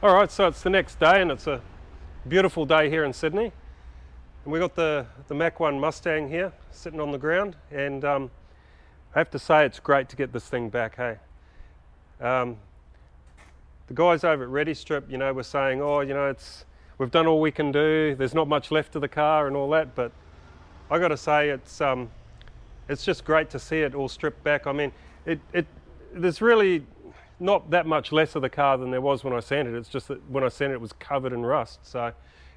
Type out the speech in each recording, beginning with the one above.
Alright, so it's the next day and it's a beautiful day here in Sydney. And we've got the Mach 1 Mustang here sitting on the ground, and I have to say it's great to get this thing back, hey. The guys over at Ready Strip, were saying, we've done all we can do, there's not much left of the car and all that, but I got to say it's just great to see it all stripped back. I mean, there's really not that much less of the car than there was when I sanded it. It's just that when I sanded it was covered in rust. So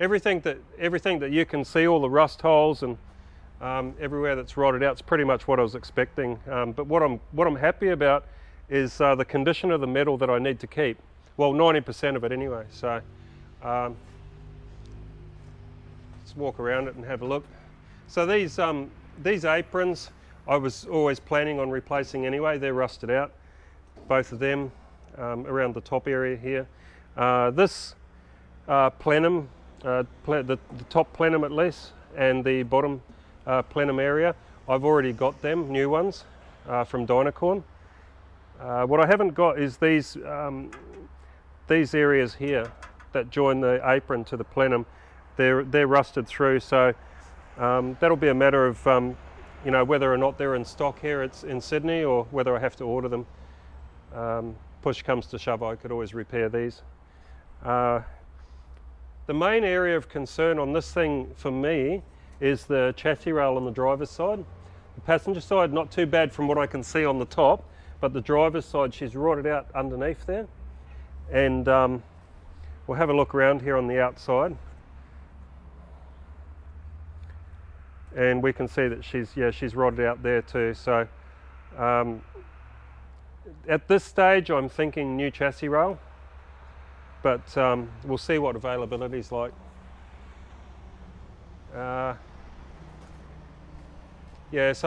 everything that you can see, all the rust holes and everywhere that's rotted out, it's pretty much what I was expecting. But what I'm happy about is the condition of the metal that I need to keep. Well, 90% of it anyway. So let's walk around it and have a look. So these aprons I was always planning on replacing anyway. They're rusted out, both of them, around the top area here. This plenum, the top plenum at least, and the bottom plenum area, I've already got them, new ones, from Dynacorn. What I haven't got is these areas here that join the apron to the plenum. They're rusted through, so that'll be a matter of whether or not they're in stock here in Sydney, or whether I have to order them. Push comes to shove, I could always repair these. The main area of concern on this thing for me is the chassis rail on the driver's side. The passenger side, not too bad from what I can see on the top, but the driver's side, she's rotted out underneath there. And we'll have a look around here on the outside. And we can see that she's rotted out there too. So at this stage I'm thinking new chassis rail, but we'll see what availability is like. So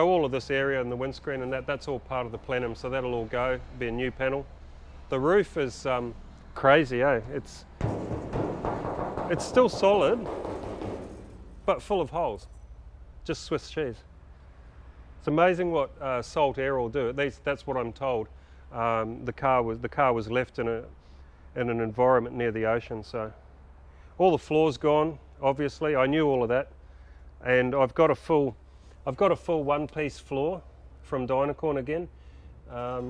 all of this area and the windscreen and that's all part of the plenum, so that'll all go, be a new panel. The roof is crazy, eh? It's still solid, but full of holes. Just Swiss cheese. It's amazing what salt air will do. At least that's what I'm told. The car was left in an environment near the ocean, so all the floor's gone. Obviously, I knew all of that, and I've got a full one-piece floor from Dynacorn again,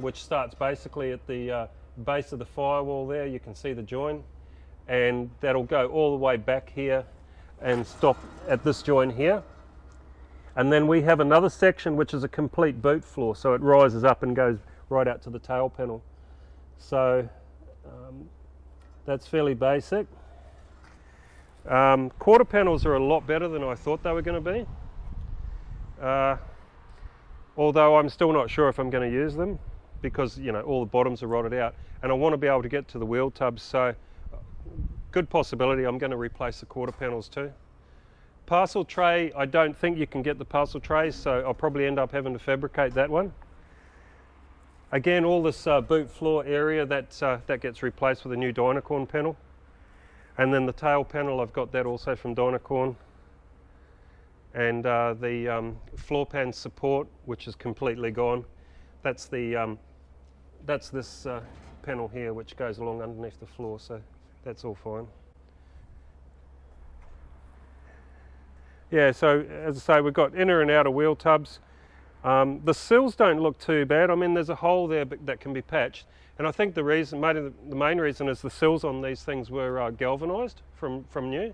which starts basically at the base of the firewall there. You can see the join, and that'll go all the way back here and stop at this join here. And then we have another section which is a complete boot floor, so it rises up and goes right out to the tail panel. So that's fairly basic. Quarter panels are a lot better than I thought they were going to be, although I'm still not sure if I'm going to use them, because all the bottoms are rotted out and I want to be able to get to the wheel tubs, so good possibility I'm going to replace the quarter panels too. Parcel tray, I don't think you can get the parcel trays, so I'll probably end up having to fabricate that one. Again, all this boot floor area, that gets replaced with a new Dynacorn panel. And then the tail panel, I've got that also from Dynacorn. And the floor pan support, which is completely gone, that's this panel here, which goes along underneath the floor, so that's all fine. Yeah, so as I say, we've got inner and outer wheel tubs. The sills don't look too bad. I mean, there's a hole there that can be patched, and I think the main reason is the sills on these things were galvanised from new.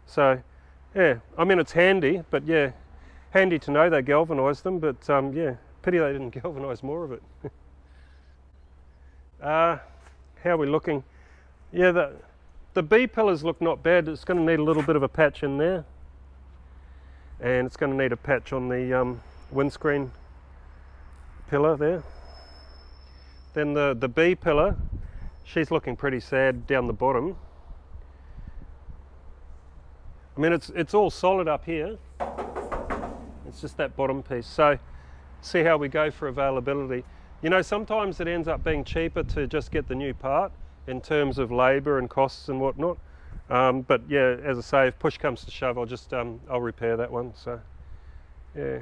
So, yeah, I mean, it's handy, but yeah, handy to know they galvanised them, but yeah, pity they didn't galvanise more of it. How are we looking? Yeah, the B pillars look not bad. It's going to need a little bit of a patch in there. And it's going to need a patch on the windscreen pillar there. Then the B pillar, she's looking pretty sad down the bottom. I mean, it's all solid up here. It's just that bottom piece. So see how we go for availability. Sometimes it ends up being cheaper to just get the new part in terms of labour and costs and whatnot. But yeah, as I say, if push comes to shove, I'll repair that one. So yeah.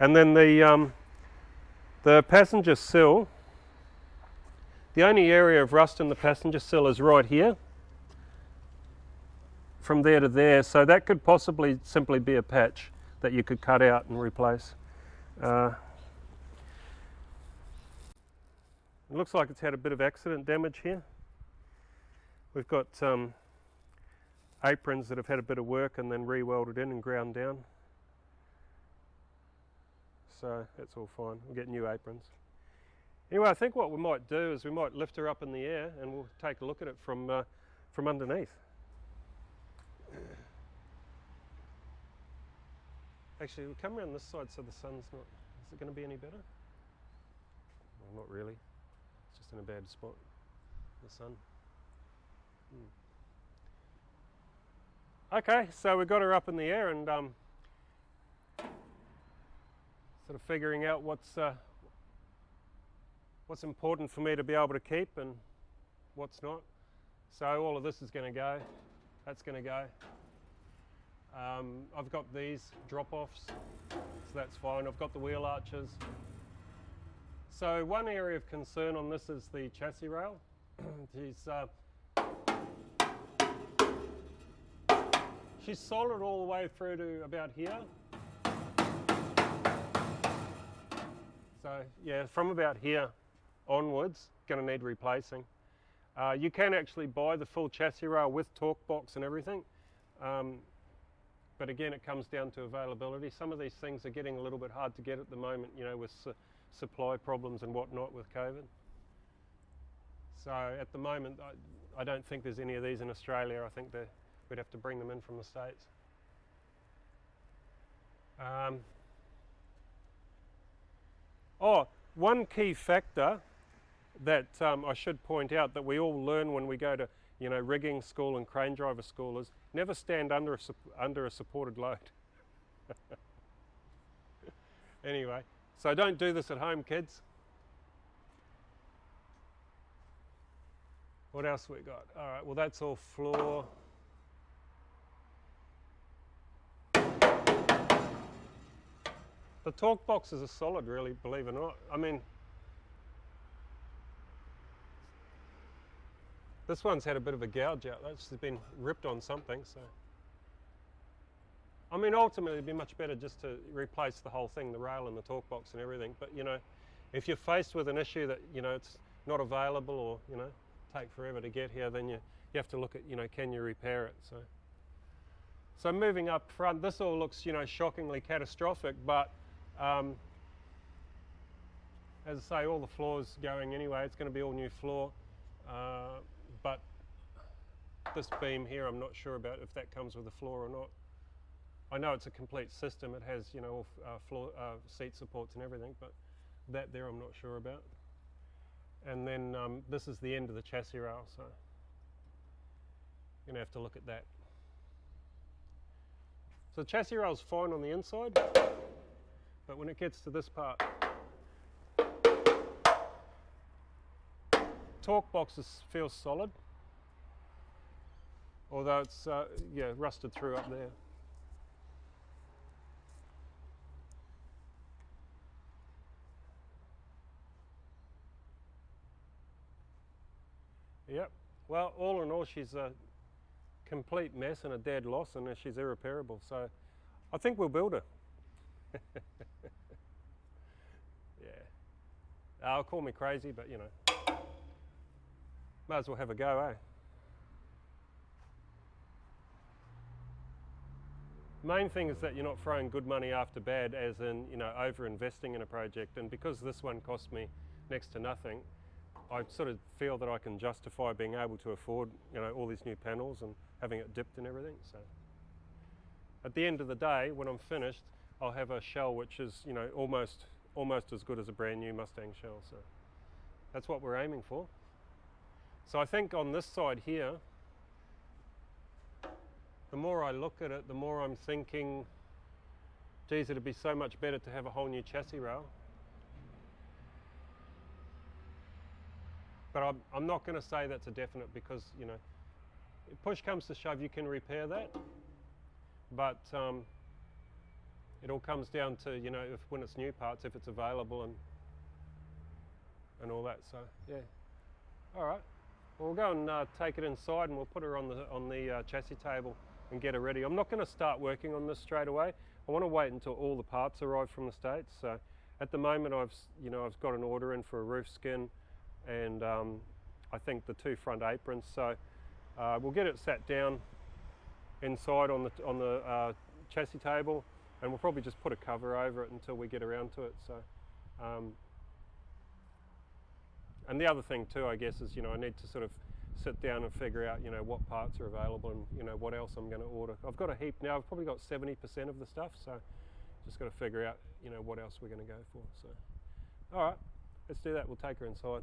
And then the passenger sill, The only area of rust in the passenger sill is right here, from there to there, so that could possibly simply be a patch that you could cut out and replace. It looks like it's had a bit of accident damage here. We've got aprons that have had a bit of work and then re-welded in and ground down. So that's all fine. We'll get new aprons. Anyway, I think what we might do is we might lift her up in the air and we'll take a look at it from underneath. Actually, we'll come around this side so the sun's not... Is it going to be any better? Well, not really. It's just in a bad spot, the sun. Okay, so we got her up in the air and sort of figuring out what's important for me to be able to keep and what's not. So all of this is going to go. That's going to go. I've got these drop-offs, so that's fine. I've got the wheel arches. So one area of concern on this is the chassis rail. She's solid all the way through to about here. So yeah, from about here onwards, going to need replacing. You can actually buy the full chassis rail with torque box and everything. But again, it comes down to availability. Some of these things are getting a little bit hard to get at the moment, you know, with supply problems and whatnot with COVID. So at the moment, I don't think there's any of these in Australia. I think we'd have to bring them in from the States. One key factor that I should point out that we all learn when we go to, you know, rigging school and crane driver school is never stand under a supported load. Anyway, so don't do this at home, kids. What else we got? All right, well that's all floor. The torque boxes are solid, really, believe it or not. I mean, this one's had a bit of a gouge out. That's been ripped on something, so. I mean, ultimately it'd be much better just to replace the whole thing, the rail and the torque box and everything. But, you know, if you're faced with an issue that, you know, it's not available or, you know, take forever to get here, then you have to look at, you know, can you repair it? So moving up front, this all looks, you know, shockingly catastrophic, but as I say, all the floor's going anyway. It's going to be all new floor. But this beam here, I'm not sure about if that comes with a floor or not. I know it's a complete system. It has, you know, floor, seat supports and everything, but that there I'm not sure about. And then this is the end of the chassis rail, so you're going to have to look at that. So the chassis rail's fine on the inside, but when it gets to this part, torque box feels solid, although it's yeah, rusted through up there. Yep. Well, all in all, she's a complete mess and a dead loss, and she's irreparable. So I think we'll build her. Yeah. Call me crazy, but you know, might as well have a go, eh? Main thing is that you're not throwing good money after bad, as in, you know, over investing in a project. And because this one cost me next to nothing, I sort of feel that I can justify being able to afford, you know, all these new panels and having it dipped and everything. So at the end of the day, when I'm finished, I'll have a shell which is, you know, almost as good as a brand new Mustang shell. So that's what we're aiming for. So I think on this side here, the more I look at it, the more I'm thinking, geez, it'd be so much better to have a whole new chassis rail. But I'm not going to say that's a definite, because, you know, if push comes to shove, you can repair that. But it all comes down to, you know, when it's new parts, if it's available and all that. So yeah, All right. Well, we'll go and take it inside, and we'll put her on the chassis table and get her ready. I'm not going to start working on this straight away. I want to wait until all the parts arrive from the States. So at the moment, I've got an order in for a roof skin, and I think the 2 front aprons. So we'll get it sat down inside on the chassis table, and we'll probably just put a cover over it until we get around to it. So. And the other thing too, I guess, is I need to sort of sit down and figure out what parts are available and what else I'm going to order. I've got a heap now. I've probably got 70% of the stuff, so just got to figure out what else we're going to go for. So, all right, let's do that. We'll take her inside.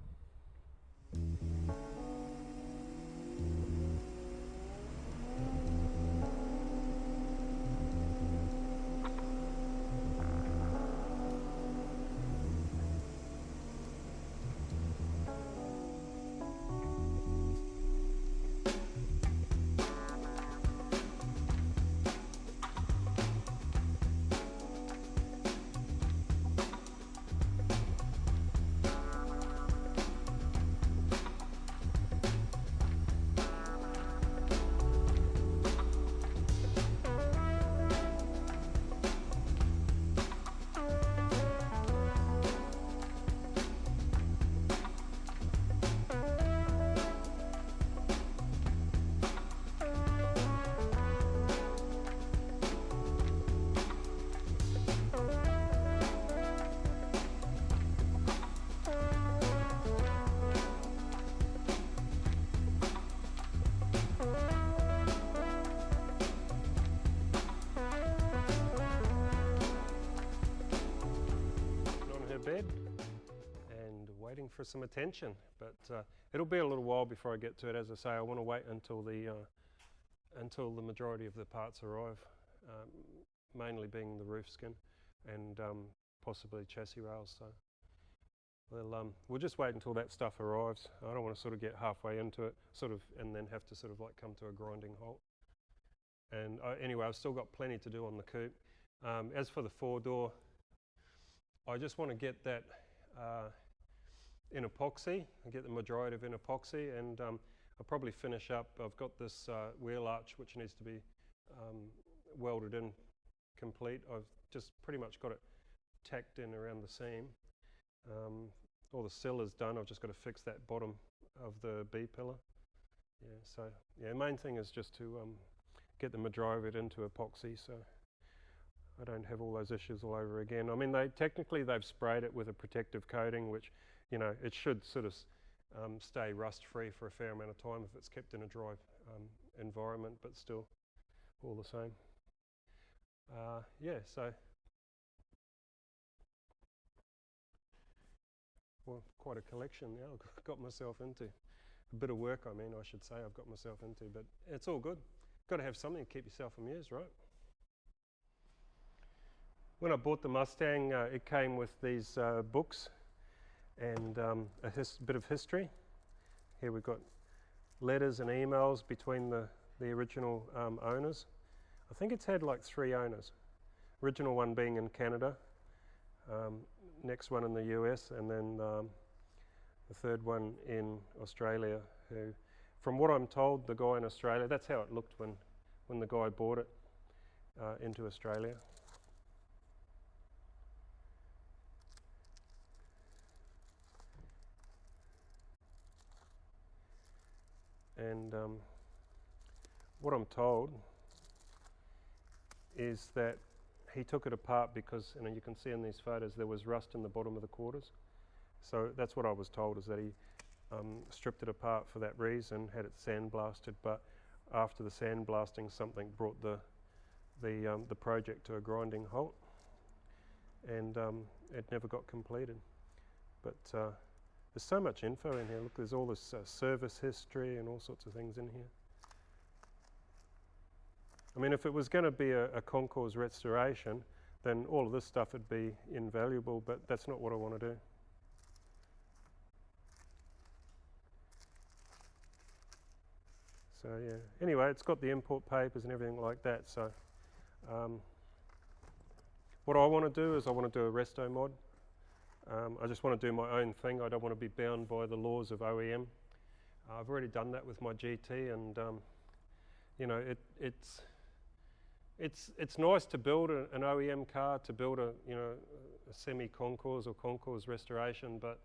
Bed and waiting for some attention, but it'll be a little while before I get to it. As I say, I want to wait until the majority of the parts arrive, mainly being the roof skin and possibly chassis rails. So we'll just wait until that stuff arrives. I don't want to sort of get halfway into it and then have to sort of like come to a grinding halt. And anyway, I've still got plenty to do on the coupe. As for the 4-door, I just want to get that in epoxy and get the majority of in epoxy, and I'll probably finish up. I've got this wheel arch which needs to be welded in complete. I've just pretty much got it tacked in around the seam. All the sill is done. I've just got to fix that bottom of the B-pillar. Yeah, so yeah, main thing is just to get the majority of it into epoxy, so I don't have all those issues all over again. I mean, they've sprayed it with a protective coating, which, it should sort of stay rust-free for a fair amount of time if it's kept in a dry environment, but still all the same. Yeah, so, well, quite a collection now I've got myself into. A bit of work, I should say, I've got myself into, but it's all good. Got to have something to keep yourself amused, right? When I bought the Mustang, it came with these books and a bit of history. Here we've got letters and emails between the original owners. I think it's had like 3 owners. Original one being in Canada, next one in the US, and then the third one in Australia, who, from what I'm told, the guy in Australia, that's how it looked when the guy bought it into Australia. And what I'm told is that he took it apart because, you can see in these photos there was rust in the bottom of the quarters. So that's what I was told, is that he stripped it apart for that reason, had it sandblasted, but after the sandblasting, something brought the project to a grinding halt, and it never got completed. But there's so much info in here. Look, there's all this service history and all sorts of things in here. I mean, if it was going to be a concours restoration, then all of this stuff would be invaluable, but that's not what I want to do. So yeah, anyway, it's got the import papers and everything like that. So what I want to do is I want to do a resto mod. I just want to do my own thing. I don't want to be bound by the laws of OEM. I've already done that with my GT, and you know, it's nice to build an OEM car, to build a a semi-concours or concours restoration, but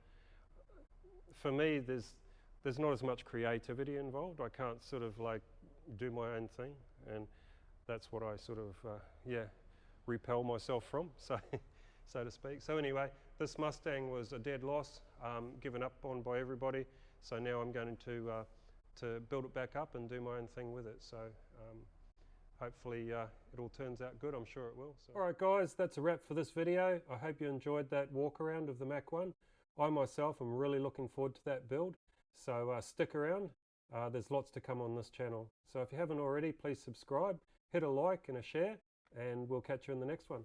for me there's not as much creativity involved. I can't sort of like do my own thing, and that's what I sort of repel myself from, so to speak. So anyway, this Mustang was a dead loss, given up on by everybody. So now I'm going to build it back up and do my own thing with it. So hopefully it all turns out good. I'm sure it will. So. All right, guys, that's a wrap for this video. I hope you enjoyed that walk around of the Mach 1. I myself am really looking forward to that build. So stick around. There's lots to come on this channel. So if you haven't already, please subscribe, hit a like and a share, and we'll catch you in the next one.